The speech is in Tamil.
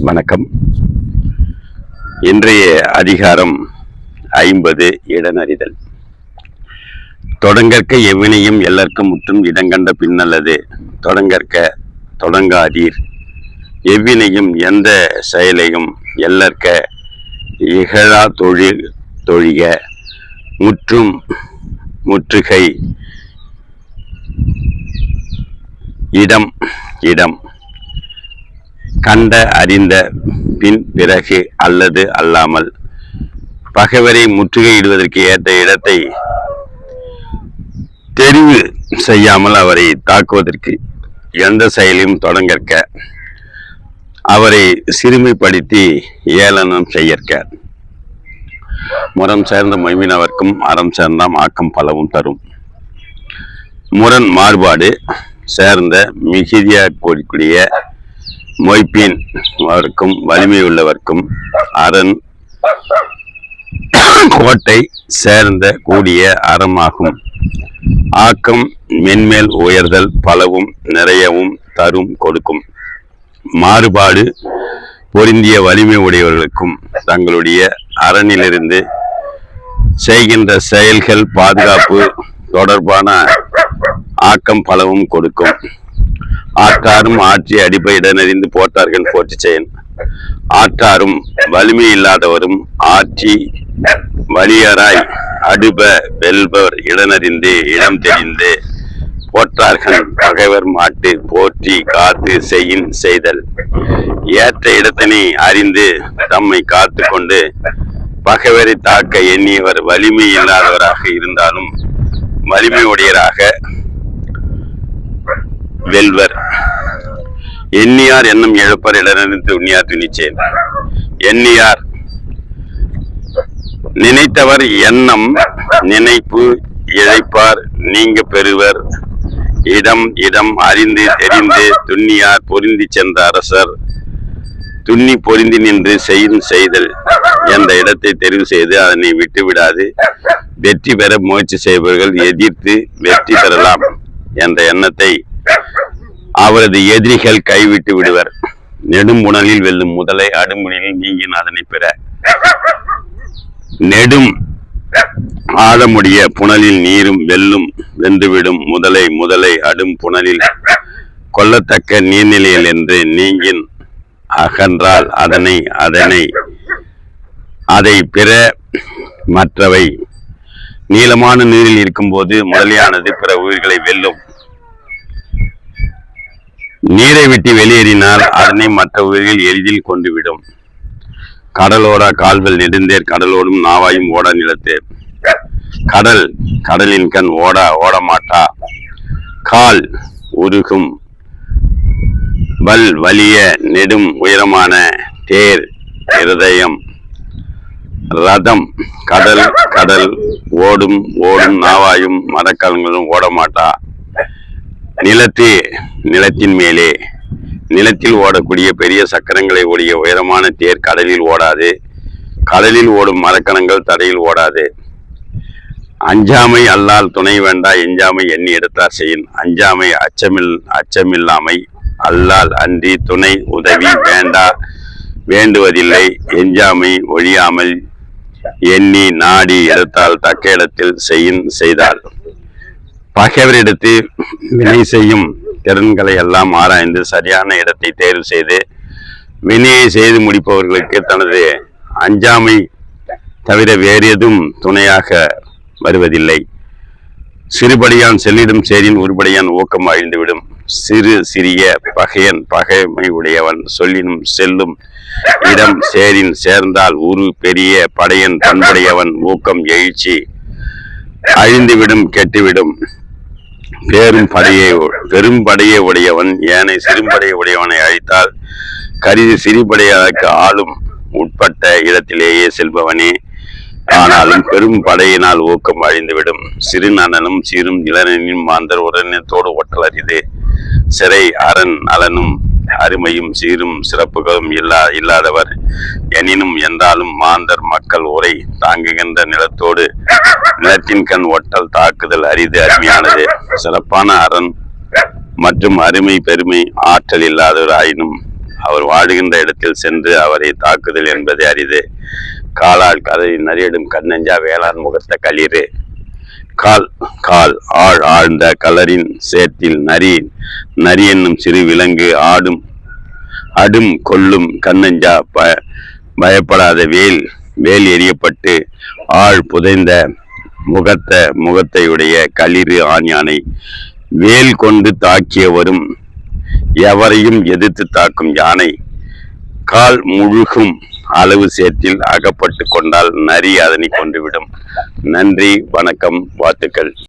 வணக்கம். இன்றைய அதிகாரம் 50 இடனறிதல். தொடங்கற்க எவ்வினையும் எல்லற்கும் முற்றும் இடங்கண்ட பின்னல்லது தொடங்கற்க தொடங்காதீர். எவ்வினையும் எந்த செயலையும் எல்லற்க இகழா தொழிக முற்றும் முற்றுகை இடம் இடம் கண்ட அறிந்த பின் பிறகு அல்லது அல்லாமல் பகைவரை முற்றுகையிடுவதற்கு ஏற்ற இடத்தை தெரிவு செய்யாமல் அவரை தாக்குவதற்கு எந்த செயலையும் தொடங்கற்க அவரை சிறுமைப்படுத்தி ஏளனம் செய்யற்க. முரம் சேர்ந்த மொய்மினவர்க்கும் அறம் சேர்ந்தாம் ஆக்கம் பலவும் தரும். முரண் மாறுபாடு சேர்ந்த மிகுதியா கூடிய மொய்ப்பின் அவருக்கும் வலிமை உள்ளவர்க்கும் அரண் கோட்டை சேர்ந்த கூடிய அறமாகும். ஆக்கம் மென்மேல் உயர்தல் பலவும் நிறையவும் தரும் கொடுக்கும். மாறுபாடு பொருந்திய வலிமை உடையவர்களுக்கும் தங்களுடைய அரணிலிருந்து செய்கின்ற செயல்கள் பாதுகாப்பு தொடர்பான ஆக்கம் பலவும் கொடுக்கும். ஆற்றாரும் ஆற்றி அடிப்பை இடனறிந்து போட்டார்கள் போற்றி செயன். ஆற்றாரும் வலிமை இல்லாதவரும் ஆற்றி வலியராய் அடுப வெல்பவர் இடனறிந்து இடம் தெரிந்து போற்றார்கள் பகைவர் மாட்டு போற்றி காத்து செய்யின் செய்தல். ஏற்ற இடத்தினை அறிந்து தம்மை காத்து கொண்டு பகைவரை தாக்க எண்ணியவர் வலிமை இல்லாதவராக இருந்தாலும் வலிமையுடையராக வெல்வர். எண்ணியார் எண்ணம் இழப்பர் இடனறிந்து உண்ணியார் துணிச்சேன். எண்ணியார் நினைத்தவர் எண்ணம் நினைப்பு இழைப்பார் நீங்க பெறுவர். இடம் இடம் அறிந்து தெரிந்து துண்ணியார் பொருந்தி சென்ற அரசர் துண்ணி பொருந்தி நின்று செய்யும் செய்தல் என்ற இடத்தை தெரிவு செய்து அதனை விட்டுவிடாது வெற்றி பெற முயற்சி செய்பவர்கள் எதிர்த்து வெற்றி பெறலாம் என்ற எண்ணத்தை அவரது எதிரிகள் கைவிட்டு விடுவர். நெடும் புனலில் வெல்லும் முதலை அடும்புனில் நீங்கின் அதனை பெற. நெடும் ஆழமுடைய புனலில் நீரும் வெல்லும் வென்றுவிடும் முதலை முதலை அடும் புனலில் கொல்லத்தக்க நீர்நிலையில் என்று நீங்கின் அகன்றால் அதை பிற மற்றவை. நீளமான நீரில் இருக்கும்போது முதலையானது பிற உயிர்களை வெல்லும். நீரை விட்டு வெளியேறினால் அதனை மற்ற உயிர்கள் எளிதில் கொண்டுவிடும். கடலோடா கால்வல் நெடுந்தேர் கடலோடும் நாவாயும் ஓட நிலத்தேர். கடலின் கண் ஓடமாட்டா. கால் உருகும் வலிய நெடும் உயரமான தேர் இருதயம். ரதம் கடல் ஓடும் நாவாயும் மரக்கலங்களும் ஓடமாட்டா. நிலத்தின் மேலே நிலத்தில் ஓடக்கூடிய பெரிய சக்கரங்களை ஓடிய உயரமான தேர் கடலில் ஓடாது. கடலில் ஓடும் மரக்கணங்கள் தரையில் ஓடாது. அஞ்சாமை அல்லால் துணை வேண்டா எஞ்சாமை எண்ணி எடுத்தார் செய்யின். அஞ்சாமை அச்சமில்லாமை அல்லால் அன்றி துணை உதவி வேண்டுவதில்லை. எஞ்சாமை ஒழியாமல் எண்ணி நாடி எடுத்தால் தக்க இடத்தில் செய்தால். பகைவரிடத்து வினை செய்யும் திறன்களை எல்லாம் ஆராய்ந்து சரியான இடத்தை தேர்வு செய்து வினையை செய்து முடிப்பவர்களுக்கு தனது அஞ்சாமை தவிர வேறு எதுவும் துணையாக வருவதில்லை. சிறுபடியான் செல்லிடும் சேரின் ஒருபடியான் ஊக்கம் அழிந்துவிடும். சிறிய பகையன் பகைமை உடையவன் சொல்லினும் செல்லும் இடம் சேரின் சேர்ந்தால் உரு பெரிய படையன் பண்புடையவன் ஊக்கம் எழுச்சி அழிந்துவிடும் கெட்டுவிடும். பெரும் படையை உடையவன் ஏனை சிறுபடையை உடையவனை அழித்தால் கருதி சிறுபடையாருக்கு ஆளும் உட்பட்ட இடத்திலேயே செல்பவனே. ஆனாலும் பெரும் படையினால் ஊக்கம் அழிந்துவிடும். சிறு நலனும் சீரும் இளனின் மாந்தர் உடனத்தோடு ஒட்டல் அரிது. சிறை அரண் நலனும் அருமையும் சீரும் சிறப்புகளும் இல்லாதவர் எனினும் என்றாலும் மாந்தர் மக்கள் உரை தாங்குகின்ற நிலத்தோடு நிலத்தின் கண் ஒட்டல் தாக்குதல் அரிது அருமையானது. சிறப்பான அரண் மற்றும் அருமை பெருமை ஆற்றல் இல்லாதவர் ஆயினும் அவர் வாழுகின்ற இடத்தில் சென்று அவரை தாக்குதல் என்பது அரிது. காலால் கதறி நரியிடும் கண்ணஞ்சா வேளாண் முகத்த களிறு. கால் கால் ஆழ் ஆழ்ந்த கலரின் சேற்றில் நரி என்னும் சிறு விலங்கு அடும் கொள்ளும் கண்ணஞ்சா பயப்படாத வேல் எரியப்பட்டு ஆள் புதைந்த முகத்தையுடைய களிறு ஆண் யானை. வேல் கொண்டு தாக்கியவரும் எவரையும் எதிர்த்து தாக்கும் யானை. கால் முழுகும் அளவு சேற்றில் அகப்பட்டு கொண்டால் நரி அதனை கொண்டுவிடும். நன்றி, வணக்கம், வாழ்த்துக்கள்.